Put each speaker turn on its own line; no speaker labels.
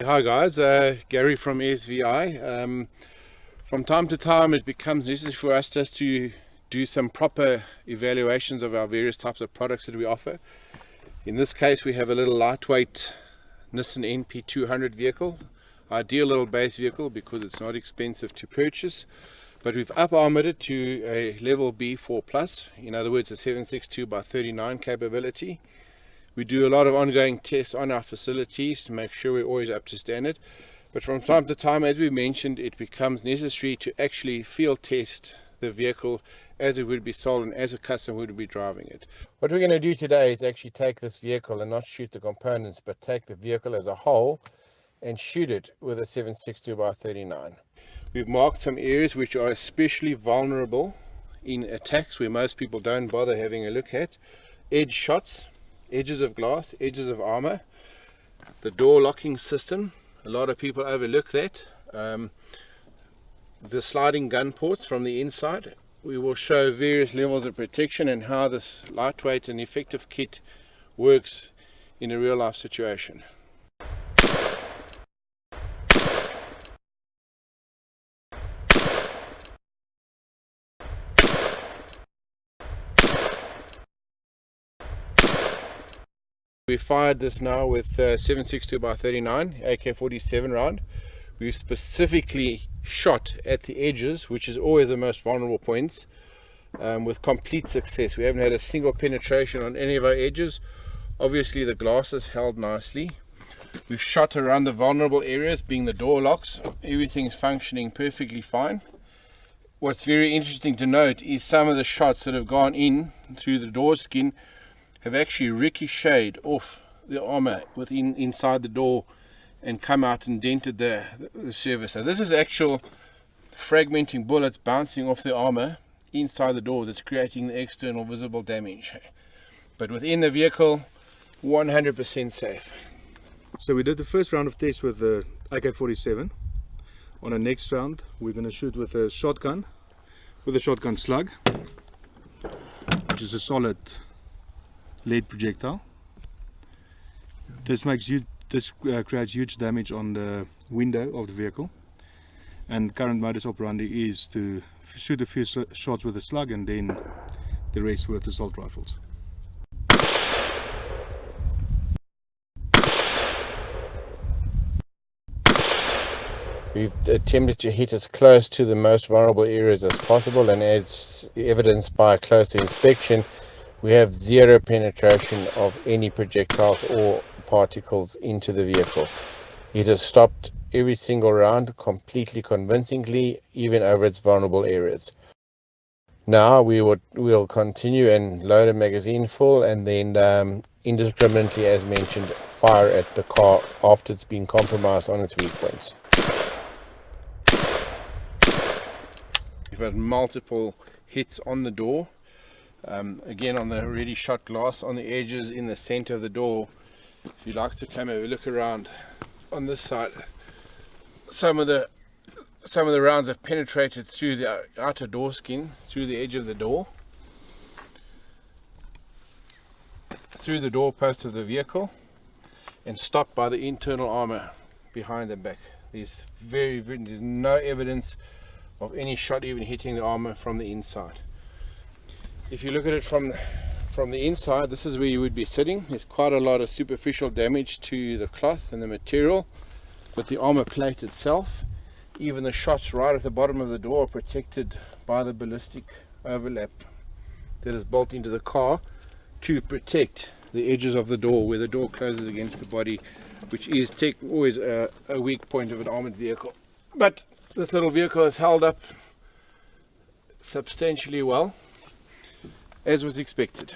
Hi guys, Gary from SVI. From time to time it becomes necessary for us just to do some proper evaluations of our various types of products that we offer. In this case we have a little lightweight Nissan Np200 vehicle, ideal little base vehicle because it's not expensive to purchase, but we've up armored it to a level B4+, in other words a 762x39 capability. We do a lot of ongoing tests on our facilities to make sure we're always up to standard, but from time to time, as we mentioned, it becomes necessary to actually field test the vehicle as it would be sold and as a customer would be driving it. What we're going to do today is actually take this vehicle and not shoot the components, but take the vehicle as a whole and shoot it with a 762x39. We've marked some areas which are especially vulnerable in attacks where most people don't bother having a look at. Edge shots, edges of glass, edges of armor, the door locking system, a lot of people overlook that, the sliding gun ports from the inside. We will show various levels of protection and how this lightweight and effective kit works in a real life situation. We fired this now with 762x39 AK-47 round. We've specifically shot at the edges, which is always the most vulnerable points, with complete success. We haven't had a single penetration on any of our edges. Obviously the glass is held nicely. We've shot around the vulnerable areas, being the door locks. Everything's functioning perfectly fine. What's very interesting to note is some of the shots that have gone in through the door skin have actually ricocheted off the armor inside the door and come out and dented the surface. So this is actual fragmenting bullets bouncing off the armor inside the door that's creating the external visible damage. But within the vehicle, 100% safe.
So we did the first round of tests with the AK-47. On the next round we're going to shoot with a shotgun, with a shotgun slug, which is a solid lead projectile. This creates huge damage on the window of the vehicle, and current modus operandi is to shoot a few shots with a slug and then the rest with assault rifles.
We've attempted to hit as close to the most vulnerable areas as possible, and as evidenced by a closer inspection, we have zero penetration of any projectiles or particles into the vehicle. It has stopped every single round completely convincingly, even over its vulnerable areas. Now we'll continue and load a magazine full, and then indiscriminately, as mentioned, fire at the car after it's been compromised on its weak points. We've had multiple hits on the door. Again, on the already shot glass on the edges, in the center of the door. If you'd like to come have a look around on this side, some of the rounds have penetrated through the outer door skin, through the edge of the door, through the door post of the vehicle, and stopped by the internal armor behind the back. There's no evidence of any shot even hitting the armor from the inside. If you look at it from the inside, this is where you would be sitting. There's quite a lot of superficial damage to the cloth and the material, but the armor plate itself, even the shots right at the bottom of the door, are protected by the ballistic overlap that is built into the car to protect the edges of the door where the door closes against the body, which is always a weak point of an armored vehicle. But this little vehicle has held up substantially well, as was expected.